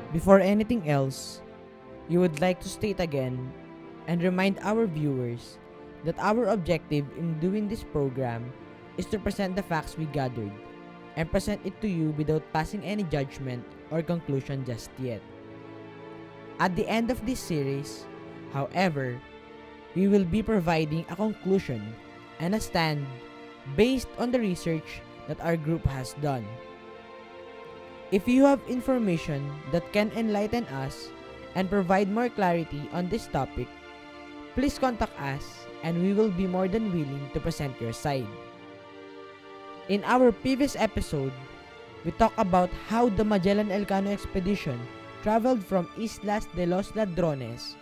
Before anything else, we would like to state again and remind our viewers that our objective in doing this program is to present the facts we gathered and present it to you without passing any judgment or conclusion just yet. At the end of this series, however, we will be providing a conclusion and a stand based on the research that our group has done. If you have information that can enlighten us and provide more clarity on this topic, please contact us and we will be more than willing to present your side. In our previous episode, we talked about how the Magellan Elcano expedition traveled from Islas de los Ladrones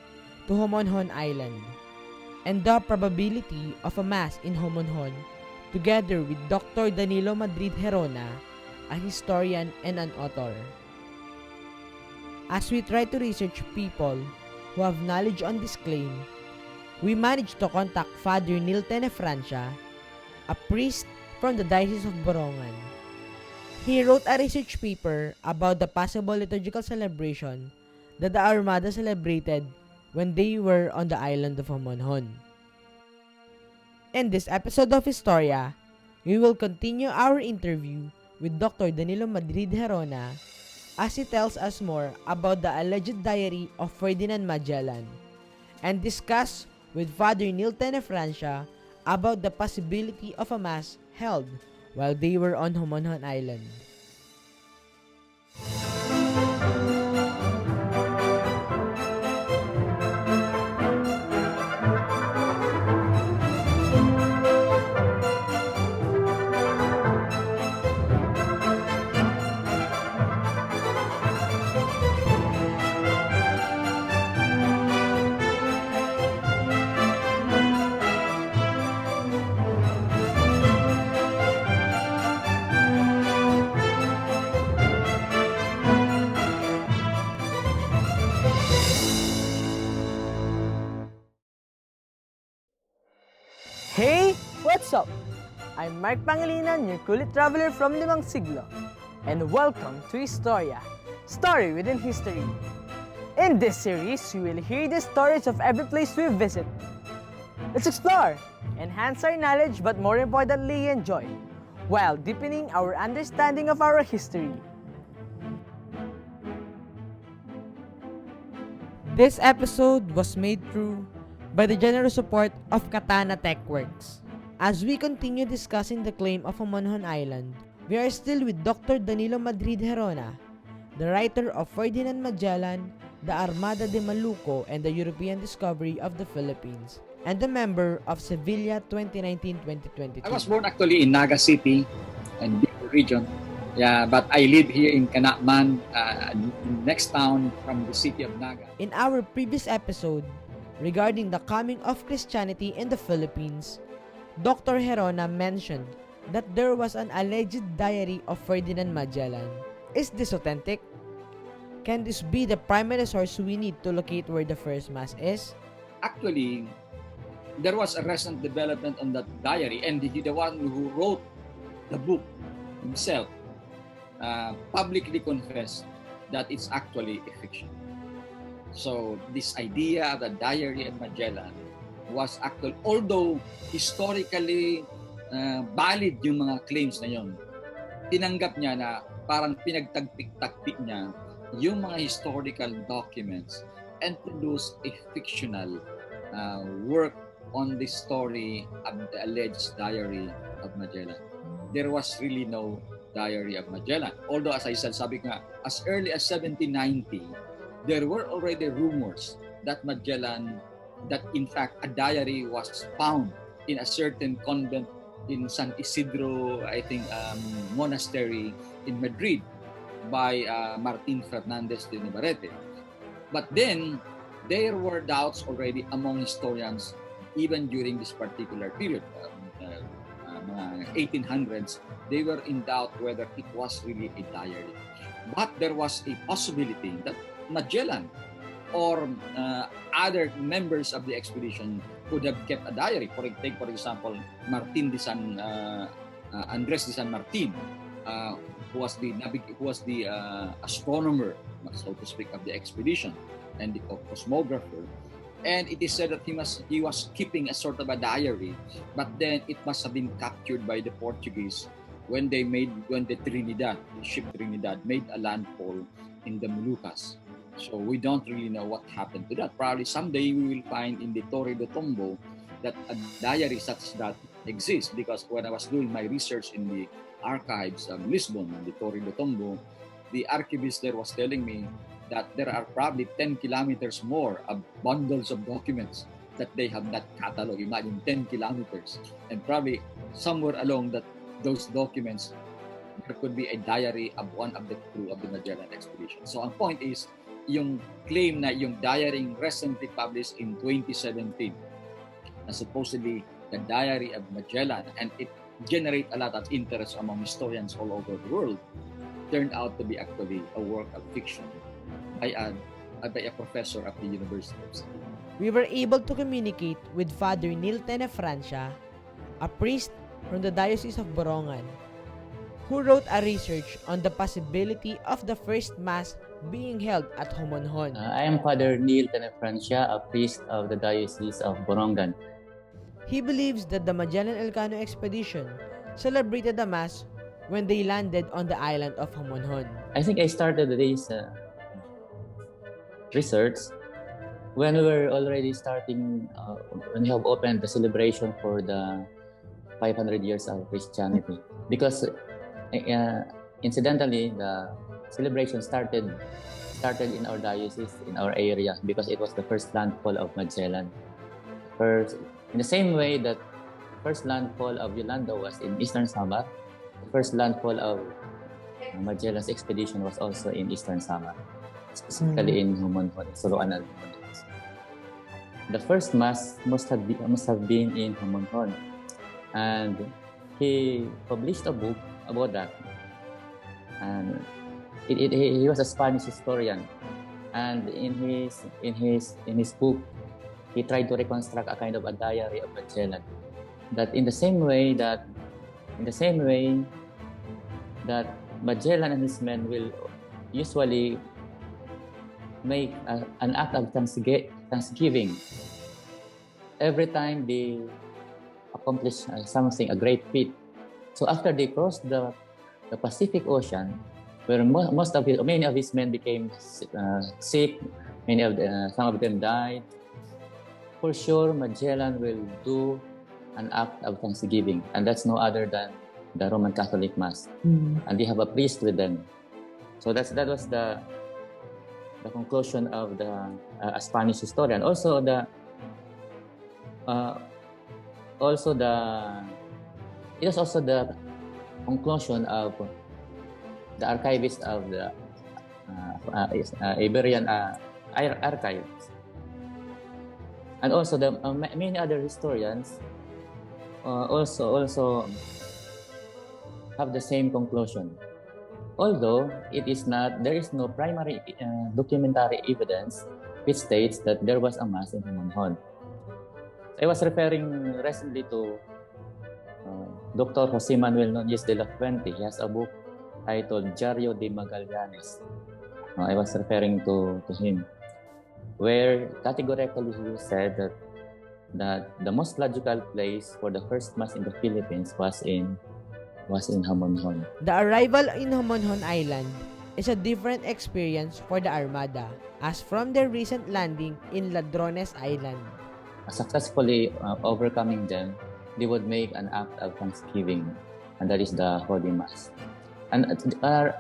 to Homonhon Island, and the probability of a mass in Homonhon, together with Dr. Danilo Gerona, a historian and an author. As we try to research people who have knowledge on this claim, we managed to contact Father Nil Tenefrancia, a priest from the Diocese of Borongan. He wrote a research paper about the possible liturgical celebration that the Armada celebrated when they were on the island of Homonhon. In this episode of Historia, we will continue our interview with Dr. Danilo Gerona as he tells us more about the alleged diary of Ferdinand Magellan and discuss with Father Nil Tenefrancia about the possibility of a mass held while they were on Homonhon Island. Hey, what's up? I'm Mark Pangilinan, your kulit traveler from Limang Siglo, and welcome to Historia, Story Within History. In this series, we will hear the stories of every place we visit. Let's explore, enhance our knowledge, but more importantly, enjoy, while deepening our understanding of our history. This episode was made through by the generous support of Katana TechWorks. As we continue discussing the claim of Homonhon Island, we are still with Dr. Danilo Gerona, the writer of Ferdinand Magellan, the Armada de Maluco, and the European discovery of the Philippines, and a member of Sevilla 2019-2022. I was born actually in Naga City and Bicol region. Yeah, but I live here in Canacman, next town from the city of Naga. In our previous episode, regarding the coming of Christianity in the Philippines, Dr. Gerona mentioned that there was an alleged diary of Ferdinand Magellan. Is this authentic? Can this be the primary source we need to locate where the first mass is? Actually, there was a recent development on that diary, and the one who wrote the book himself publicly confessed that it's actually a fiction. So this idea of the diary of Magellan was actual, although historically valid yung mga claims na yon, tinanggap niya na parang pinagtagpik-tagpik niya yung mga historical documents and produced a fictional work on the story of the alleged diary of Magellan. There was really no diary of Magellan. Although as I said, sabi ko nga, as early as 1790, there were already rumors that Magellan, that in fact a diary was found in a certain convent in San Isidro, I think, monastery in Madrid by Martin Fernandez de Navarrete. But then, there were doubts already among historians, even during this particular period, mga 1800s, they were in doubt whether it was really a diary. But there was a possibility that Magellan or other members of the expedition could have kept a diary. For example, Andres de San Martin, who was the astronomer, so to speak, of the expedition, and the cosmographer. And it is said that he was keeping a sort of a diary, but then it must have been captured by the Portuguese when the ship Trinidad made a landfall in the Moluccas. So we don't really know what happened to that. Probably someday we will find in the Torre do Tombo that a diary such that exists, because when I was doing my research in the archives of Lisbon, the Torre do Tombo, the archivist there was telling me that there are probably 10 kilometers more of bundles of documents that they have not cataloged. Imagine 10 kilometers. And probably somewhere along those documents, there could be a diary of one of the crew of the Magellan expedition. So ang point is, yung claim na yung diary recently published in 2017, na supposedly the diary of Magellan, and it generated a lot of interest among historians all over the world, turned out to be actually a work of fiction by a professor at the University of Siglo. We were able to communicate with Father Neil Tenefrancia, a priest from the Diocese of Borongan, who wrote a research on the possibility of the first Mass being held at Homonhon. I am Father Neil Tenefrancia, a priest of the Diocese of Borongan. He believes that the Magellan Elcano expedition celebrated the Mass when they landed on the island of Homonhon. I think I started this research when we were already starting, when we have opened the celebration for the 500 years of Christianity. Because incidentally, the celebration started in our diocese, in our area, because it was the first landfall of Magellan. In the same way that first landfall of Yolanda was in Eastern Samar, the first landfall of Magellan's expedition was also in Eastern Samar, specifically in Homonhon, Soroan and Homonhon. The first Mass must have been in Homonhon, and he published a book about that. And he was a Spanish historian, and in his book, he tried to reconstruct a kind of a diary of Magellan. That in the same way that Magellan and his men will usually make an act of thanksgiving every time they accomplish something, a great feat. So after they crossed the Pacific Ocean, where many of his men became sick, some of them died, for sure Magellan will do an act of thanksgiving, and that's no other than the Roman Catholic Mass. And they have a priest with them. So that was the conclusion of the Spanish historian. It is also the conclusion of the archivist of the Iberian archives, and also the many other historians also have the same conclusion. Although there is no primary documentary evidence which states that there was a Mass in Homonhon. I was referring recently to Dr. Jose Manuel Núñez de la Fuente. He has a book titled Diario de Magallanes. I was referring to him, where categorically he said that the most logical place for the first Mass in the Philippines was in Homonhon. The arrival in Homonhon Island is a different experience for the Armada, as from their recent landing in Ladrones Island. Successfully overcoming them, they would make an act of thanksgiving, and that is the Holy Mass. And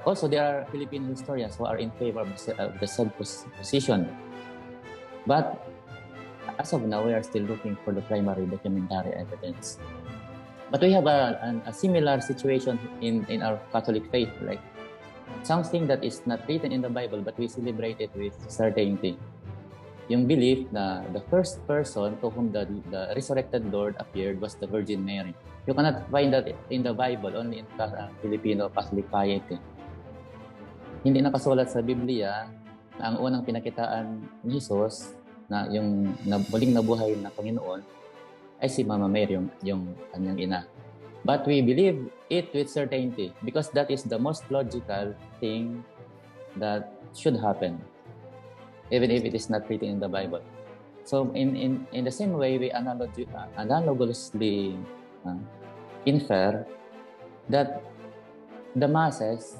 also there are Filipino historians who are in favor of the said position. But as of now, we are still looking for the primary documentary evidence. But we have a similar situation in our Catholic faith, like something that is not written in the Bible, but we celebrate it with certainty. Yung belief na the first person to whom the resurrected Lord appeared was the Virgin Mary. You cannot find that in the Bible, only in Filipino Catholic piety. Hindi nakasulat sa Biblia na ang unang pinakitaan ni Jesus na yung muling nabuhay na Panginoon ay si Mama Mary, yung kanyang ina. But we believe it with certainty because that is the most logical thing that should happen, even if it is not written in the Bible. So in the same way, we analogously infer that the masses,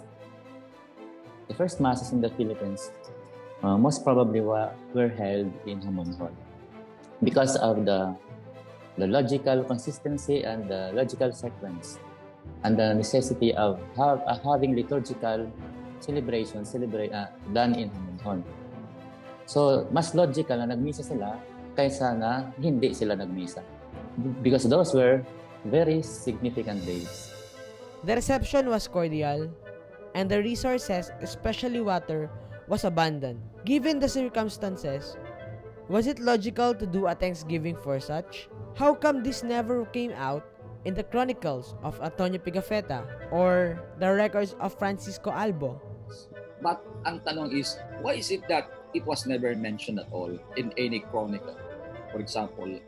the first masses in the Philippines, most probably were held in Homonhon because of the logical consistency and the logical sequence and the necessity of having liturgical celebration done in Homonhon. So, mas logical na nagmisa sila kaysa na hindi sila nagmisa. Because those were very significant days. The reception was cordial, and the resources, especially water, was abundant. Given the circumstances, was it logical to do a Thanksgiving for such? How come this never came out in the chronicles of Antonio Pigafetta or the records of Francisco Albo? But ang tanong is, why is it that it was never mentioned at all in any chronicle? For example,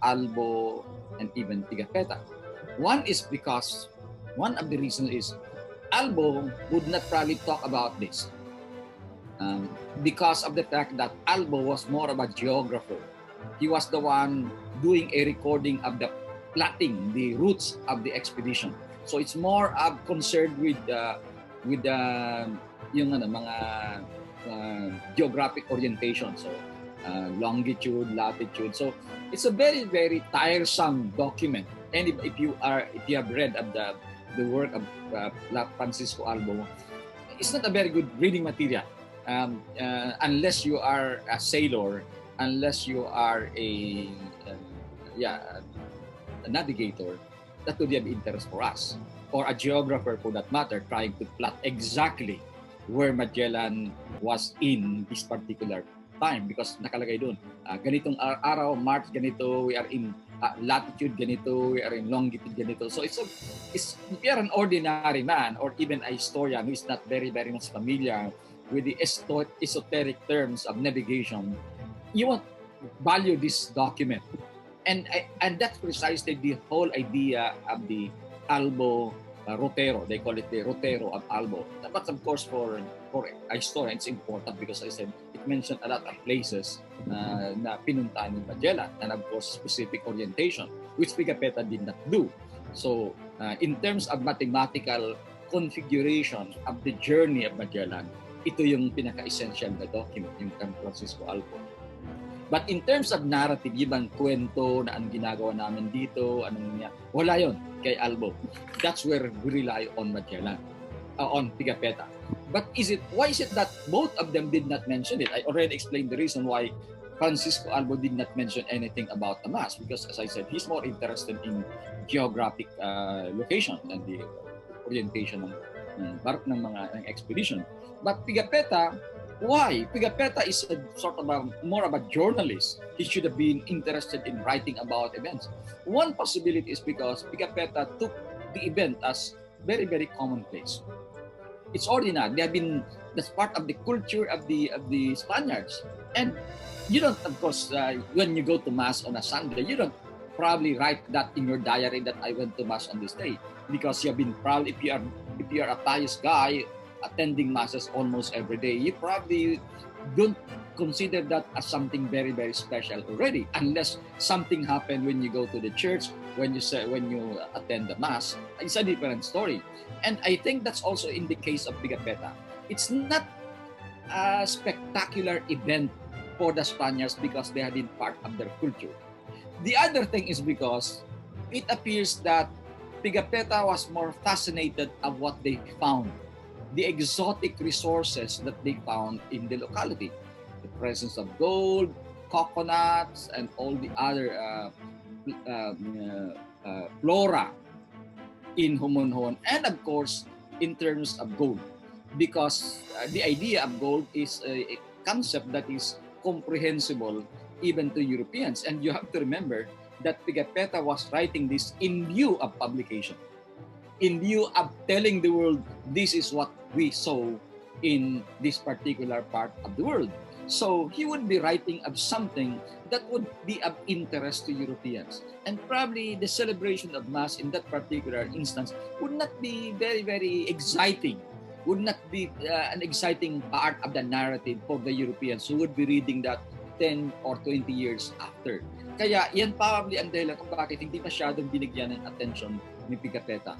Albo and even Pigafetta. One of the reasons is Albo would not probably talk about this because of the fact that Albo was more of a geographer. He was the one doing a recording of the plotting, the routes of the expedition. So it's more concerned with yung mga geographic orientation. So longitude, latitude. So it's a very, very tiresome document. And if you have read of the work of Francisco Albo, it's not a very good reading material unless you are a sailor, unless you are a navigator. That would be of interest for us, or a geographer for that matter, trying to plot exactly where Magellan was in this particular time, because nakalagay doon, ganitong araw, March ganito, we are in latitude ganito, we are in longitude ganito. So it's if you're an ordinary man or even a historian who is not very, very much familiar with the esoteric terms of navigation, you won't value this document. And that's precisely the whole idea of the Albo Rotero. They call it the Rotero of Albo. But of course, for a historian, it's important because I said it mentioned a lot of places na pinuntahan ni Magellan, and of course, specific orientation, which Pigafetta did not do. So, in terms of mathematical configuration of the journey of Magellan, ito yung pinaka-essential na document, yung kay Francisco Albo. But in terms of narrative, yung kwento na anong ginagawa namin dito, anong niya, wala yon kay Albo. That's where we rely on Magellan, on Pigafetta. But why is it that both of them did not mention it? I already explained the reason why Francisco Albo did not mention anything about the Mass, because as I said, he's more interested in geographic location and the orientation ng mga expedition. But Pigafetta, why? Pigafetta is more of a journalist. He should have been interested in writing about events. One possibility is because Pigafetta took the event as very, very commonplace. It's ordinary. That's part of the culture of the Spaniards. And you don't, of course, when you go to Mass on a Sunday, you don't probably write that in your diary that I went to Mass on this day, because you have been proud. If you are a pious guy attending Masses almost every day, you probably don't consider that as something very, very special already, unless something happened when you go to the church, when you attend the Mass. It's a different story. And I think that's also in the case of Pigafetta. It's not a spectacular event for the Spaniards because they have been part of their culture. The other thing is because it appears that Pigafetta was more fascinated of what they found, the exotic resources that they found in the locality, the presence of gold, coconuts, and all the other flora in Homonhon, and of course in terms of gold, because the idea of gold is a concept that is comprehensible even to Europeans. And you have to remember that Pigafetta was writing this in view of publication, in view of telling the world, this is what we saw in this particular part of the world. So he would be writing of something that would be of interest to Europeans. And probably the celebration of Mass in that particular instance would not be very, very exciting, would not be an exciting part of the narrative for the Europeans who would be reading that 10 or 20 years after. Kaya yan probably ang dahilan kung bakit hindi masyadong binigyan ng attention ni Pigafetta.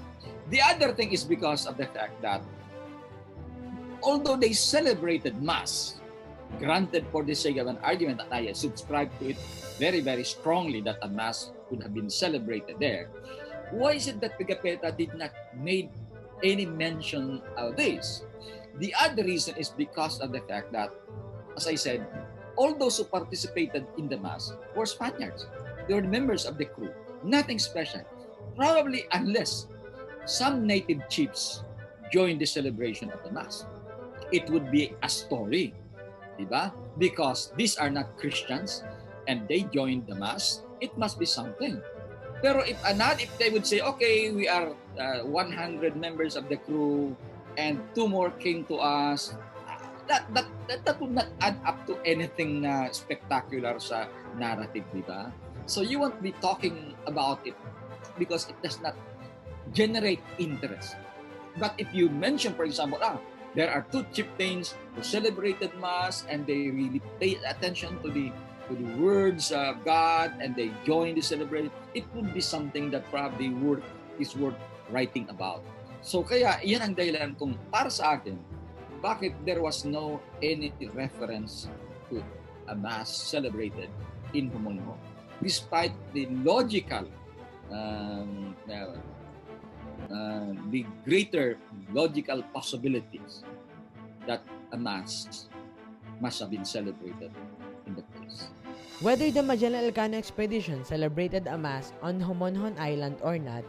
The other thing is because of the fact that although they celebrated Mass, granted for the sake of an argument, and I subscribe to it very, very strongly that a Mass would have been celebrated there, why is it that Pigafetta did not make any mention of this? The other reason is because of the fact that, as I said, all those who participated in the Mass were Spaniards. They were members of the crew. Nothing special. Probably unless some native chiefs joined the celebration of the Mass. It would be a story. Diba? Because these are not Christians and they joined the Mass, it must be something. Pero if they would say, okay, we are 100 members of the crew and 2 more came to us, that would not add up to anything spectacular sa narrative, diba? So you won't be talking about it because it does not generate interest. But if you mention, for example, there are 2 chieftains who celebrated Mass and they really paid attention to the words of God and they joined the celebration, it would be something that probably is worth writing about. So kaya yan ang dahilan kung para sa akin, bakit there was no any reference to a Mass celebrated in Homonhon, despite the logical the greater logical possibilities that a Mass must have been celebrated in the place. Whether the Magellan expedition celebrated a Mass on Homonhon Island or not,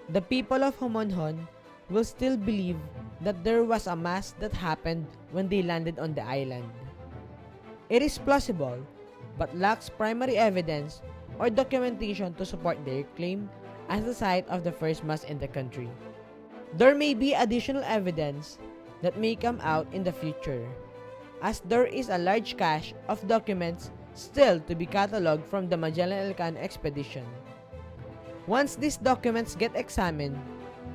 the people of Homonhon will still believe that there was a Mass that happened when they landed on the island. It is plausible, but lacks primary evidence or documentation to support their claim as the site of the first Mass in the country. There may be additional evidence that may come out in the future, as there is a large cache of documents still to be catalogued from the Magellan expedition. Once these documents get examined,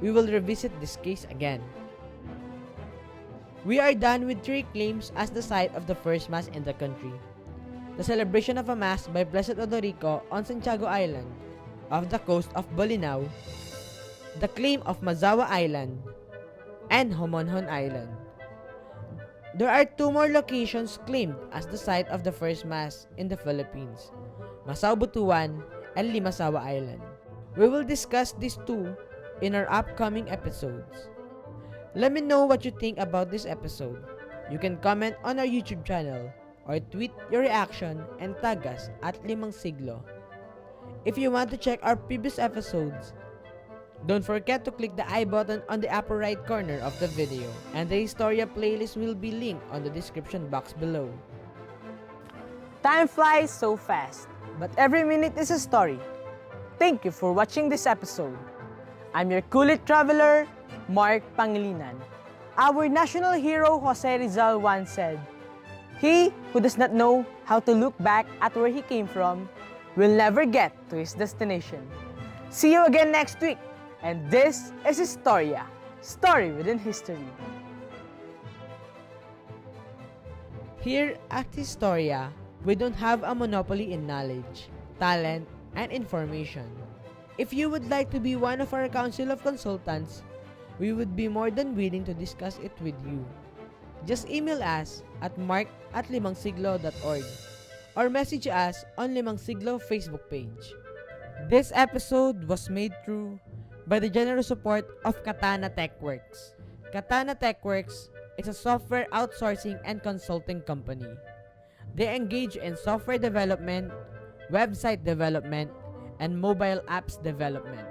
we will revisit this case again. We are done with 3 claims as the site of the first Mass in the country: the celebration of a Mass by Blessed Odorico on Santiago Island, off the coast of Bolinao, the claim of Mazawa Island, and Homonhon Island. There are 2 more locations claimed as the site of the first Mass in the Philippines: Masao Butuan and Limasawa Island. We will discuss these 2 in our upcoming episodes. Let me know what you think about this episode. You can comment on our YouTube channel or tweet your reaction and tag us at Limang Siglo. If you want to check our previous episodes, don't forget to click the I button on the upper right corner of the video, and the Historia playlist will be linked on the description box below. Time flies so fast, but every minute is a story. Thank you for watching this episode. I'm your Kulit Traveler, Mark Pangilinan. Our national hero Jose Rizal once said, "He who does not know how to look back at where he came from will never get to his destination." See you again next week. And this is Historia, story within history. Here at Historia, we don't have a monopoly in knowledge, talent, and information. If you would like to be one of our council of consultants, we would be more than willing to discuss it with you. Just email us at mark@limangsiglo.org or message us on Limang Siglo Facebook page. This episode was made through by the generous support of Katana TechWorks. Katana TechWorks is a software outsourcing and consulting company. They engage in software development, website development, and mobile apps development.